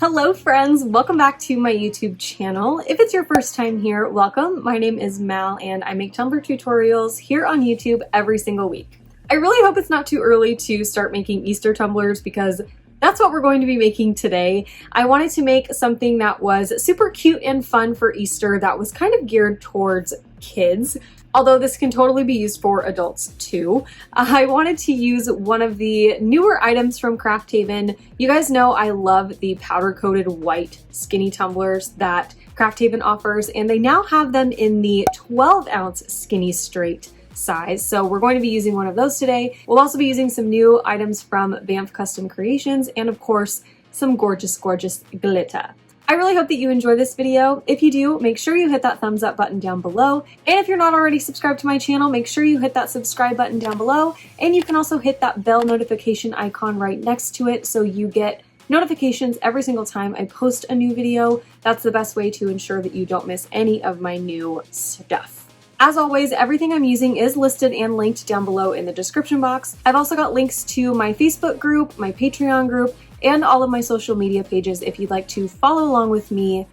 Hello friends, welcome back to my YouTube channel. If it's your first time here, welcome. My name is Mal and I make tumbler tutorials here on YouTube every single week. I really hope it's not too early to start making Easter tumblers because that's what we're going to be making today. I wanted to make something that was super cute and fun for Easter that was kind of geared towards kids. Although this can totally be used for adults too. I wanted to use one of the newer items from Craft Haven. You guys know I love the powder-coated white skinny tumblers that Craft Haven offers, and they now have them in the 12-ounce skinny straight size. So we're going to be using one of those today. We'll also be using some new items from Banff Custom Creations and of course, some gorgeous, gorgeous glitter. I really hope that you enjoy this video. If you do, make sure you hit that thumbs up button down below. And if you're not already subscribed to my channel, make sure you hit that subscribe button down below. And you can also hit that bell notification icon right next to it so you get notifications every single time I post a new video. That's the best way to ensure that you don't miss any of my new stuff. As always, everything I'm using is listed and linked down below in the description box. I've also got links to my Facebook group, my Patreon group, and all of my social media pages if you'd like to follow along with me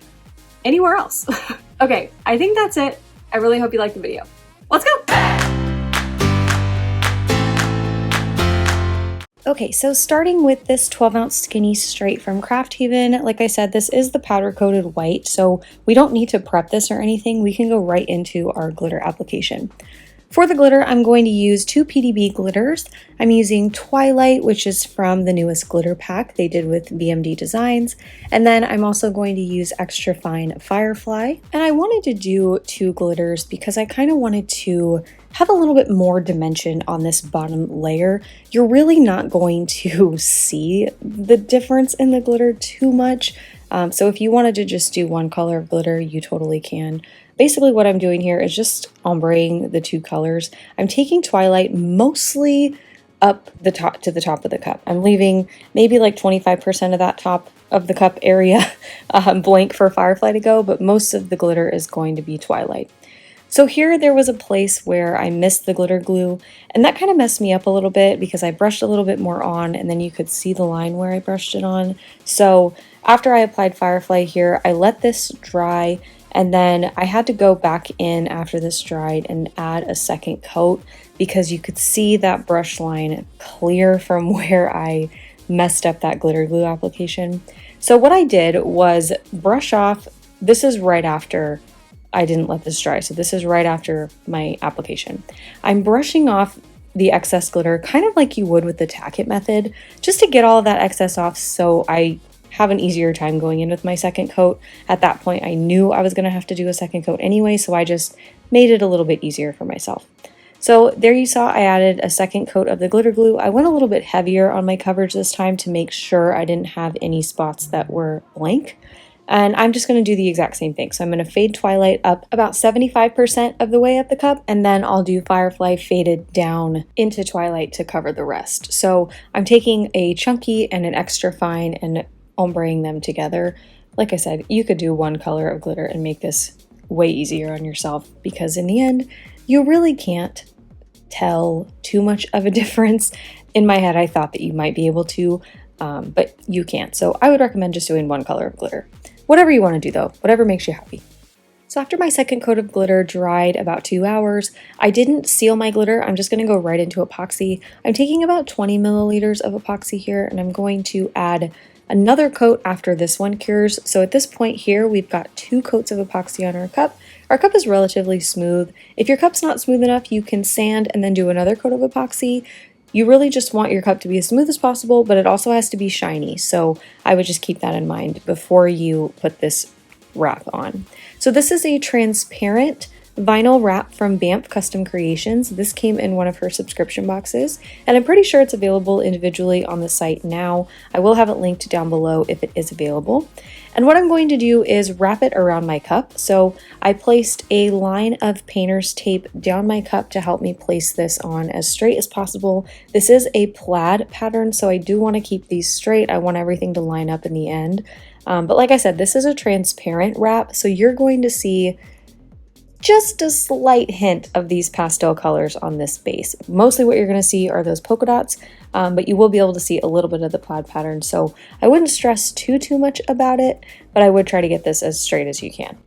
anywhere else. Okay, I think that's it. I really hope you like the video. Let's go! Okay, so starting with this 12-ounce skinny straight from Craft Haven, like I said, this is the powder-coated white, so we don't need to prep this or anything. We can go right into our glitter application. For the glitter, I'm going to use two PDB glitters. I'm using Twilight, which is from the newest glitter pack they did with BMD Designs. And then I'm also going to use Extra Fine Firefly. And I wanted to do two glitters because I kind of wanted to have a little bit more dimension on this bottom layer. You're really not going to see the difference in the glitter too much. So if you wanted to just do one color of glitter, you totally can. Basically what I'm doing here is just ombreing the two colors. I'm taking Twilight mostly up the top to the top of the cup. I'm leaving maybe like 25% of that top of the cup area blank for Firefly to go, but most of the glitter is going to be Twilight. So here there was a place where I missed the glitter glue, and that kind of messed me up a little bit because I brushed a little bit more on and then you could see the line where I brushed it on. So after I applied Firefly here, I let this dry, and then I had to go back in after this dried and add a second coat because you could see that brush line clear from where I messed up that glitter glue application. So what I did was brush off, this is right after I didn't let this dry, so this is right after my application. I'm brushing off the excess glitter kind of like you would with the tack it method, just to get all of that excess off so I have an easier time going in with my second coat. At that point, I knew I was going to have to do a second coat anyway, so I just made it a little bit easier for myself. So there you saw I added a second coat of the glitter glue. I went a little bit heavier on my coverage this time to make sure I didn't have any spots that were blank. And I'm just going to do the exact same thing. So I'm going to fade Twilight up about 75% of the way up the cup, and then I'll do Firefly faded down into Twilight to cover the rest. So I'm taking a chunky and an extra fine and ombreing them together. Like I said, you could do one color of glitter and make this way easier on yourself because in the end, you really can't tell too much of a difference. In my head, I thought that you might be able to, but you can't. So I would recommend just doing one color of glitter. Whatever you want to do though, whatever makes you happy. So after my second coat of glitter dried about 2 hours, I didn't seal my glitter. I'm just going to go right into epoxy. I'm taking about 20 milliliters of epoxy here, and I'm going to add another coat after this one cures. So at this point here, we've got 2 coats of epoxy on our cup. Our cup is relatively smooth. If your cup's not smooth enough, you can sand and then do another coat of epoxy. You really just want your cup to be as smooth as possible, but it also has to be shiny. So I would just keep that in mind before you put this wrap on. So this is a transparent vinyl wrap from Banff Custom Creations. This came in one of her subscription boxes, and I'm pretty sure it's available individually on the site now. I will have it linked down below if it is available. And what I'm going to do is wrap it around my cup. So I placed a line of painter's tape down my cup to help me place this on as straight as possible. This is a plaid pattern, so I do want to keep these straight. I want everything to line up in the end. But like I said, this is a transparent wrap, so you're going to see just a slight hint of these pastel colors on this base. Mostly what you're going to see are those polka dots, but you will be able to see a little bit of the plaid pattern. So I wouldn't stress too much about it, but I would try to get this as straight as you can.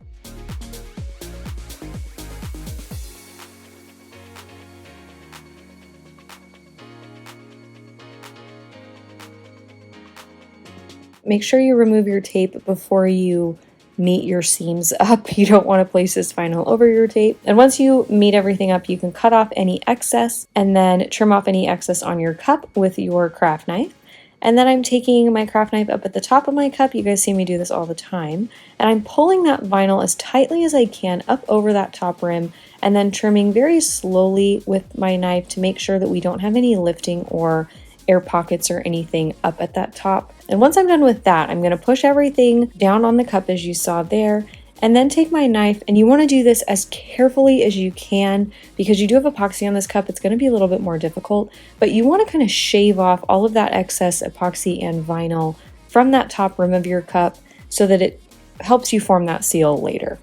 Make sure you remove your tape before you meet your seams up. You don't want to place this vinyl over your tape. And once you meet everything up, you can cut off any excess and then trim off any excess on your cup with your craft knife. And then I'm taking my craft knife up at the top of my cup. You guys see me do this all the time. And I'm pulling that vinyl as tightly as I can up over that top rim and then trimming very slowly with my knife to make sure that we don't have any lifting or air pockets or anything up at that top. And once I'm done with that, I'm going to push everything down on the cup as you saw there, and then take my knife, and you want to do this as carefully as you can because you do have epoxy on this cup. It's going to be a little bit more difficult, but you want to kind of shave off all of that excess epoxy and vinyl from that top rim of your cup so that it helps you form that seal later.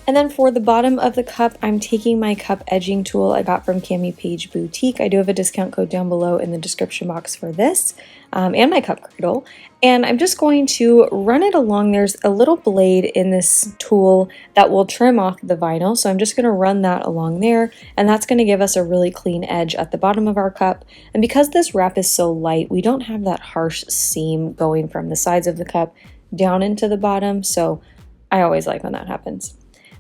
And then for the bottom of the cup, I'm taking my cup edging tool I got from Cami Page Boutique. I do have a discount code down below in the description box for this and my cup cradle. And I'm just going to run it along. There's a little blade in this tool that will trim off the vinyl. So I'm just going to run that along there, and that's going to give us a really clean edge at the bottom of our cup. And because this wrap is so light, we don't have that harsh seam going from the sides of the cup down into the bottom. So I always like when that happens.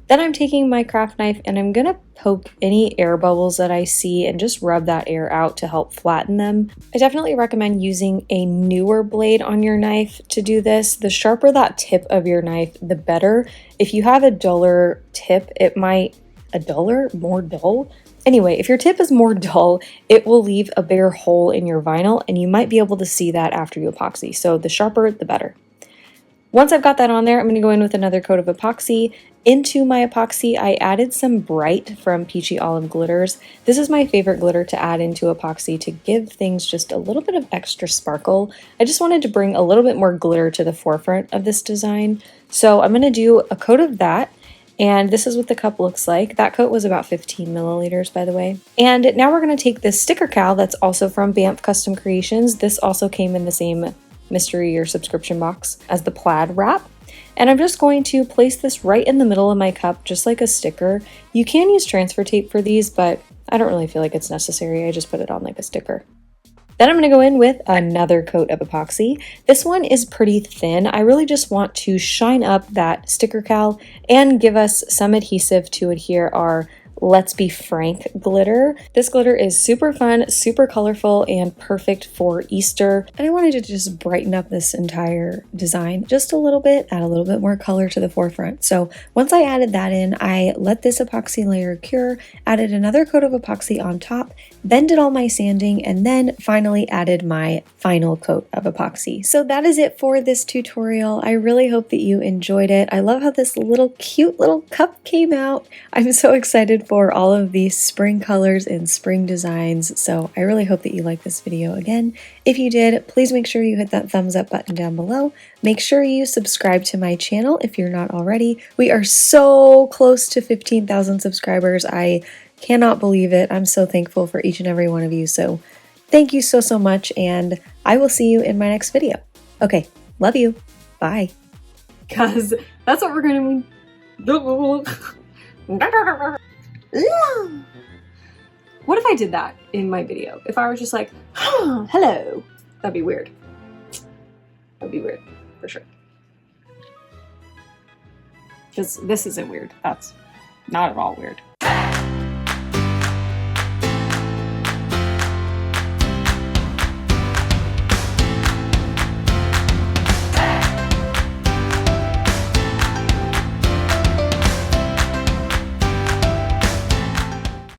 Then I'm taking my craft knife and I'm going to poke any air bubbles that I see and just rub that air out to help flatten them. I definitely recommend using a newer blade on your knife to do this. The sharper that tip of your knife, the better. If you have a duller tip, it might... more dull? Anyway, if your tip is more dull, it will leave a bigger hole in your vinyl, and you might be able to see that after you epoxy. So the sharper, the better. Once I've got that on there, I'm going to go in with another coat of epoxy. Into my epoxy, I added some Bright from Peachy Olive Glitters. This is my favorite glitter to add into epoxy to give things just a little bit of extra sparkle. I just wanted to bring a little bit more glitter to the forefront of this design. So I'm going to do a coat of that. And this is what the cup looks like. That coat was about 15 milliliters, by the way. And now we're going to take this sticker cal that's also from Banff Custom Creations. This also came in the same mystery or subscription box as the plaid wrap. And I'm just going to place this right in the middle of my cup, just like a sticker. You can use transfer tape for these, but I don't really feel like it's necessary. I just put it on like a sticker. Then I'm going to go in with another coat of epoxy. This one is pretty thin. I really just want to shine up that sticker cal and give us some adhesive to adhere our Let's Be Frank glitter. This glitter is super fun, super colorful, and perfect for Easter. And I wanted to just brighten up this entire design just a little bit, add a little bit more color to the forefront. So once I added that in, I let this epoxy layer cure, added another coat of epoxy on top, then did all my sanding, and then finally added my final coat of epoxy. So that is it for this tutorial. I really hope that you enjoyed it. I love how this cute little cup came out. I'm so excited for all of these spring colors and spring designs. So I really hope that you like this video. Again, if you did, please make sure you hit that thumbs up button down below. Make sure you subscribe to my channel if you're not already. We are so close to 15,000 subscribers. I cannot believe it. I'm so thankful for each and every one of you. So thank you so much, and I will see you in my next video. Okay, love you. Bye. Because that's what we're going to do. What if I did that in my video? If I was just like, hello, that'd be weird. That'd be weird, for sure. Because this isn't weird. That's not at all weird.